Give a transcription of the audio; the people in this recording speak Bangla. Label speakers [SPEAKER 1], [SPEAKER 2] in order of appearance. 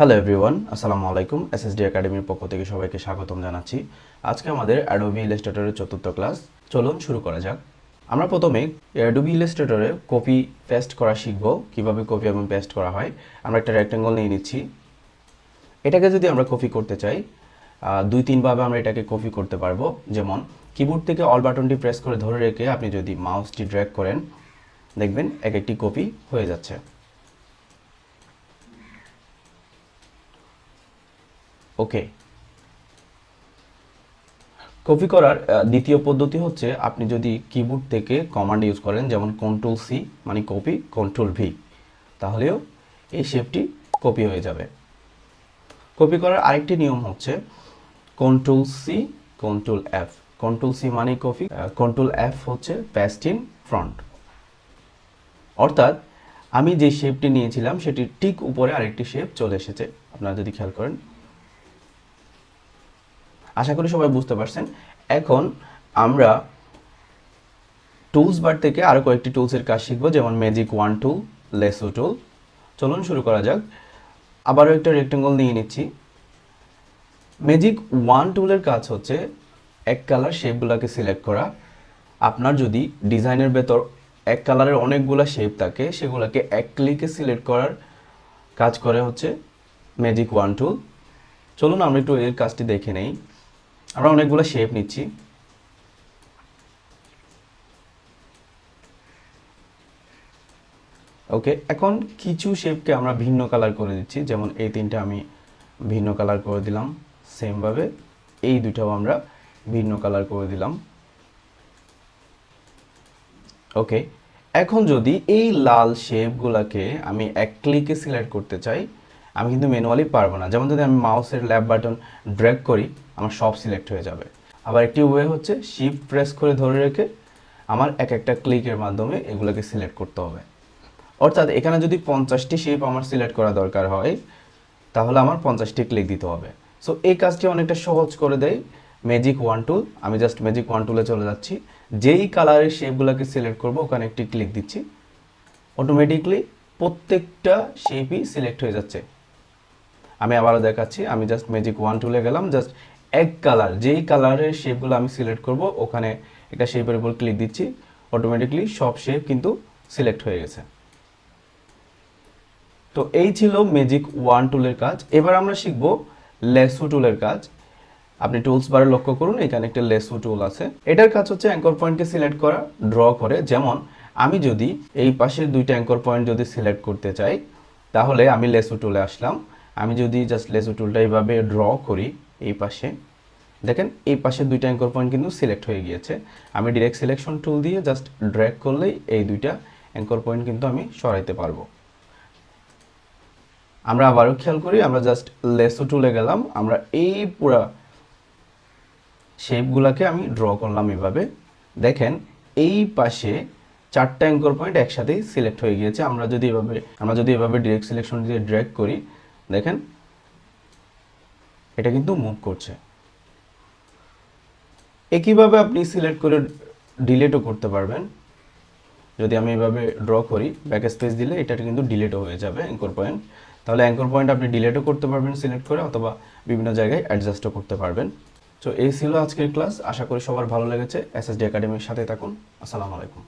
[SPEAKER 1] হ্যালো এভরিওয়ান, আসসালামু আলাইকুম। এসএসডি একাডেমির পক্ষ থেকে সবাইকে স্বাগতম জানাচ্ছি। আজকে আমাদের অ্যাডোবি ইলাস্ট্রেটরের চতুর্থ ক্লাস। চলুন শুরু করা যাক। আমরা প্রথমে অ্যাডোবি ইলাস্ট্রেটরে কপি পেস্ট করা শিখব, কিভাবে কপি এবং পেস্ট করা হয়। আমরা একটা রেক্ট্যাঙ্গল নিয়ে নিচ্ছি। এটাকে যদি আমরা কপি করতে চাই, দুই তিনভাবে আমরা এটাকে কপি করতে পারবো। যেমন কিবোর্ড থেকে অল বাটনটি প্রেস করে ধরে রেখে আপনি যদি মাউসটি ড্র্যাগ করেন, দেখবেন এক একটি কপি হয়ে যাচ্ছে। ওকে, কপি করার দ্বিতীয় পদ্ধতি হচ্ছে আপনি যদি কিবোর্ড থেকে কমান্ড ইউজ করেন, যেমন কন্ট্রোল সি মানে কপি, কন্ট্রোল ভি, তাহলেও এই শেপটি কপি হয়ে যাবে। কপি করার আরেকটি নিয়ম হচ্ছে control C control F. Control C মানে কপি, কন্ট্রোল এফ হচ্ছে পেস্ট ইন ফ্রন্ট। অর্থাৎ আমি যে শেপটি নিয়েছিলাম সেটির ঠিক উপরে আরেকটি শেপ চলে এসেছে, আপনারা যদি খেয়াল করেন। আশা করি সবাই বুঝতে পারছেন। এখন আমরা টুলস বার থেকে আরও কয়েকটি টুলসের কাজ শিখব, যেমন ম্যাজিক ওয়ান টুল, লেসো টুল। চলুন শুরু করা যাক। আবারও একটা রেক্ট্যাঙ্গল নিয়ে নিচ্ছি। ম্যাজিক ওয়ান টুলের কাজ হচ্ছে এক কালার শেপগুলোকে সিলেক্ট করা। আপনার যদি ডিজাইনের ভেতর এক কালারের অনেকগুলো শেপ থাকে, সেগুলোকে এক ক্লিকে সিলেক্ট করার কাজ করে হচ্ছে ম্যাজিক ওয়ান টুল। চলুন আমরা একটু এর কাজটি দেখে নেই। আমরা অনেকগুলো শেপ নিচ্ছি। ওকে, এখন কিছু শেপকে আমরা ভিন্ন কালার করে দিচ্ছি। যেমন এই তিনটা আমি ভিন্ন কালার করে দিলাম, সেমভাবে এই দুটাও আমরা ভিন্ন কালার করে দিলাম। ওকে, এখন যদি এই লাল শেপগুলোকে আমি এক ক্লিকে সিলেক্ট করতে চাই, আমি কিন্তু ম্যানুয়ালি পারবো না। যেমন যদি আমি মাউসের লেফট বাটন ড্র্যাগ করি, আমার সব সিলেক্ট হয়ে যাবে। আবার একটি ওয়ে হচ্ছে শিফট প্রেস করে ধরে রেখে আমার এক একটা ক্লিকের মাধ্যমে এগুলোকে সিলেক্ট করতে হবে। অর্থাৎ এখানে যদি 50টি শেপ আমার সিলেক্ট করা দরকার হয়, তাহলে আমার 50টি ক্লিক দিতে হবে। সো এই কাজটি অনেকটা সহজ করে দেয় ম্যাজিক ওয়ান টুল। আমি জাস্ট ম্যাজিক ওয়ান টুলে চলে যাচ্ছি, যেই কালারের শেপগুলোকে সিলেক্ট করব ওখানে একটি ক্লিক দিচ্ছি, অটোমেটিকলি প্রত্যেকটা শেপই সিলেক্ট হয়ে যাচ্ছে। আমি আবারও দেখাচ্ছি, আমি জাস্ট ম্যাজিক ওয়ান টুলে গেলাম, জাস্ট এক কালার, যেই কালারের শেপগুলো আমি সিলেক্ট করব ওখানে একটা শেপের উপর ক্লিক দিচ্ছি, অটোমেটিকলি সব শেপ কিন্তু সিলেক্ট হয়ে গেছে। তো এই ছিল ম্যাজিক ওয়ান টুলের কাজ। এবার আমরা শিখব লেসো টুলের কাজ। আপনি টুলস বারে লক্ষ্য করুন, এখানে একটা লেসো টুল আছে। এটার কাজ হচ্ছে অ্যাঙ্কর পয়েন্টকে সিলেক্ট করা, ড্র করে। যেমন আমি যদি এই পাশের দুইটা অ্যাঙ্কর পয়েন্ট যদি সিলেক্ট করতে চাই, তাহলে আমি লেসো টুলে আসলাম। আমি যদি জাস্ট লেসো টুলটা এইভাবে ড্র করি, এই পাশে দেখেন এই পাশে দুইটা অ্যাঙ্কর পয়েন্ট কিন্তু সিলেক্ট হয়ে গিয়েছে। আমি ডিরেক্ট সিলেকশন টুল দিয়ে জাস্ট ড্র্যাগ করলেই এই দুইটা অ্যাঙ্কর পয়েন্ট কিন্তু আমি সরাইতে পারবো। আমরা আবারও খেয়াল করি, আমরা জাস্ট লেসো টুলে গেলাম, আমরা এই পুরা শেপগুলোকে আমি ড্র করলাম এভাবে। দেখেন এই পাশে চারটা অ্যাঙ্কর পয়েন্ট একসাথেই সিলেক্ট হয়ে গিয়েছে। আমরা যদি এভাবে ডিরেক্ট সিলেকশন দিয়ে ড্র্যাগ করি, দেখেন এটা কিন্তু মুভ করছে। একইভাবে আপনি সিলেক্ট করে ডিলিটও করতে পারবেন। যদি আমি এভাবে ড্র করি, ব্যাক স্পেস দিলে এটা কিন্তু ডিলিটও হয়ে যাবে অ্যাঙ্কর পয়েন্ট। তাহলে অ্যাঙ্কর পয়েন্ট আপনি ডিলিটও করতে পারবেন সিলেক্ট করে, অথবা বিভিন্ন জায়গায় অ্যাডজাস্টও করতে পারবেন। তো এই ছিল আজকের ক্লাস। আশা করি সবার ভালো লেগেছে। এসএসডি একাডেমির সাথে থাকুন। আসসালামু আলাইকুম।